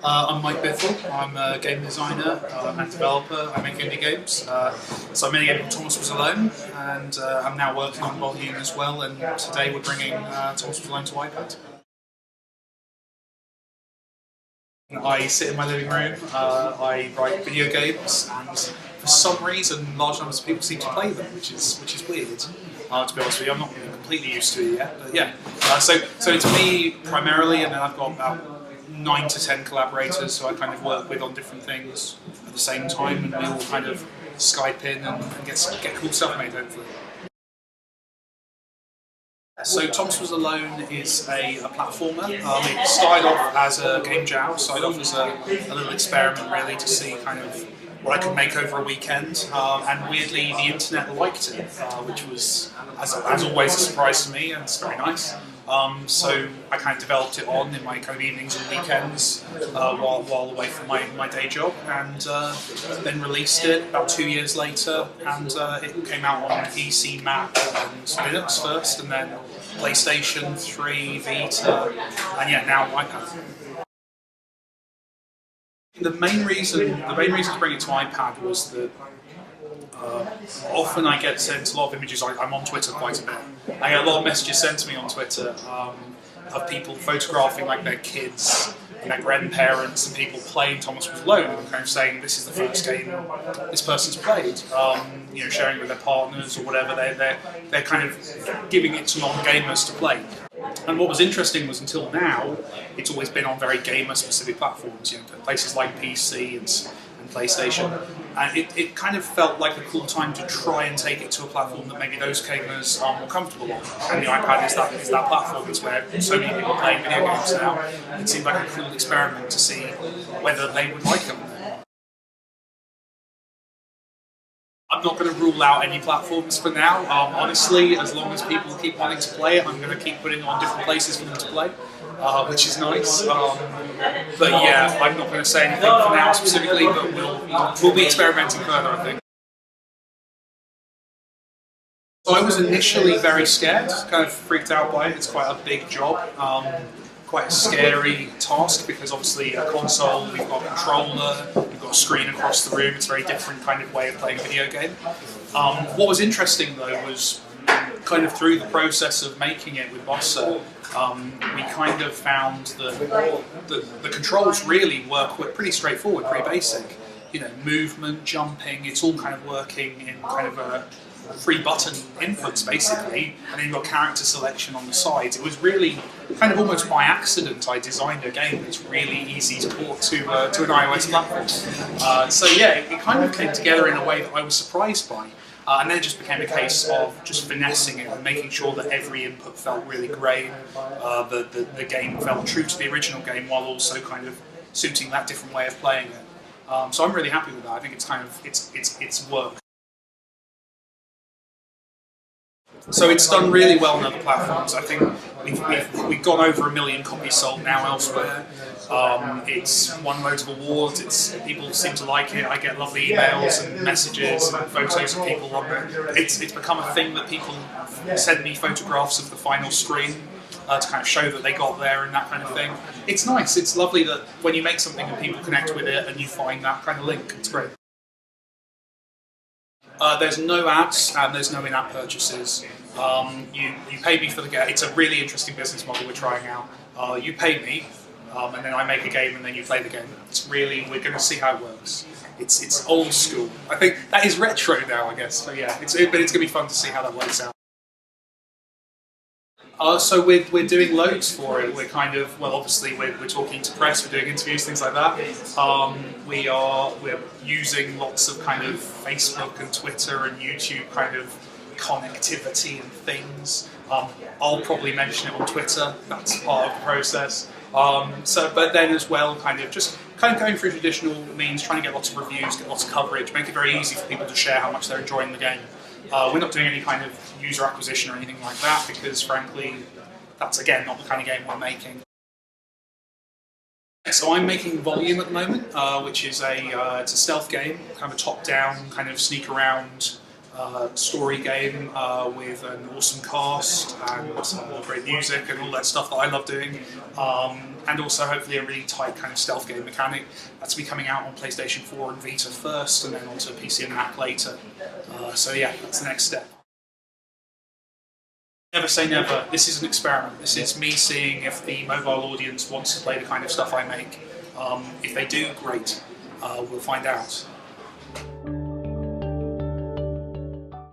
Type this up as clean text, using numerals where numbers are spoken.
I'm Mike Bithell. I'm a game designer and developer. I make indie games. So I'm in a game called Thomas Was Alone, and I'm now working on Volume as well. And today we're bringing Thomas Was Alone to iPad. I sit in my living room. I write video games, and for some reason, large numbers of people seem to play them, which is weird. To be honest with you, I'm not really completely used to it yet, but yeah. So it's me primarily, and then I've got about 9 to 10 collaborators who I kind of work with on different things at the same time, and we all kind of Skype in and get cool stuff made, hopefully. So Thomas Was Alone is a platformer. It started off as a game jam, started off as a little experiment really to see kind of what I could make over a weekend, and weirdly the internet liked it, which was, as always, a surprise to me, and it's very nice. So I kind of developed it on in my kind of evenings and weekends while away from my day job, and then released it about 2 years later, and it came out on PC, Mac and Linux first, and then PlayStation 3, Vita, and yeah, now iPad. The main reason to bring it to iPad was that often I get sent a lot of images. I'm on Twitter quite a bit. I get a lot of messages sent to me on Twitter of people photographing like their kids and their grandparents and people playing Thomas Was Alone and kind of saying this is the first game this person's played. Sharing with their partners or whatever. They're kind of giving it to non-gamers to play. And what was interesting was until now, it's always been on very gamer-specific platforms, places like PC and PlayStation. And it kind of felt like a cool time to try and take it to a platform that maybe those gamers are more comfortable on. And the iPad is that platform. It's where so many people play video games now. It seemed like a cool experiment to see whether they would like them. I'm not going to rule out any platforms for now. Honestly, as long as people keep wanting to play it, I'm going to keep putting it on different places for them to play, which is nice. But yeah, I'm not going to say anything for now specifically, but we'll be experimenting further, I think. So I was initially very scared, kind of freaked out by it. It's quite a big job. Quite a scary task because obviously a console, we've got a controller, we've got a screen across the room, it's a very different kind of way of playing a video game. What was interesting though was kind of through the process of making it with Bossa, we kind of found that the controls really work pretty straightforward, pretty basic. Movement, jumping, it's all kind of working in kind of a 3 button inputs basically, and then you've got character selection on the sides. It was really kind of almost by accident I designed a game that's really easy to port to an iOS platform. So yeah, it kind of came together in a way that I was surprised by. And then it just became a case of just finessing it and making sure that every input felt really great, the game felt true to the original game while also kind of suiting that different way of playing it. So I'm really happy with that. I think it's kind of it's work. So it's done really well on other platforms. I think we've gone over 1 million copies sold now elsewhere. It's won loads of awards. People seem to like it. I get lovely emails and messages and photos of people on it. It's become a thing that people send me photographs of the final screen to kind of show that they got there and that kind of thing. It's nice. It's lovely that when you make something and people connect with it and you find that kind of link. It's great. There's no ads and there's no in-app purchases. You pay me for the game. It's a really interesting business model we're trying out. You pay me, and then I make a game and then you play the game. We're going to see how it works. It's old school. I think that is retro now, I guess. So yeah, but it's going to be fun to see how that works out. So we're doing loads for it. We're kind of, well, obviously we're talking to press, we're doing interviews, things like that. We're using lots of kind of Facebook and Twitter and YouTube kind of connectivity and things. I'll probably mention it on Twitter. That's part of the process. But then as well, kind of going through traditional means, trying to get lots of reviews, get lots of coverage, make it very easy for people to share how much they're enjoying the game. We're not doing any kind of user acquisition or anything like that because, frankly, that's again not the kind of game we're making. So I'm making Volume at the moment, which is it's a stealth game, kind of a top-down, kind of sneak around story game with an awesome cast and great music and all that stuff that I love doing. And also hopefully a really tight kind of stealth game mechanic. That's to be coming out on PlayStation 4 and Vita first, and then onto PC and Mac later. So yeah, that's the next step. Never say never. This is an experiment. This is me seeing if the mobile audience wants to play the kind of stuff I make. If they do, great. We'll find out.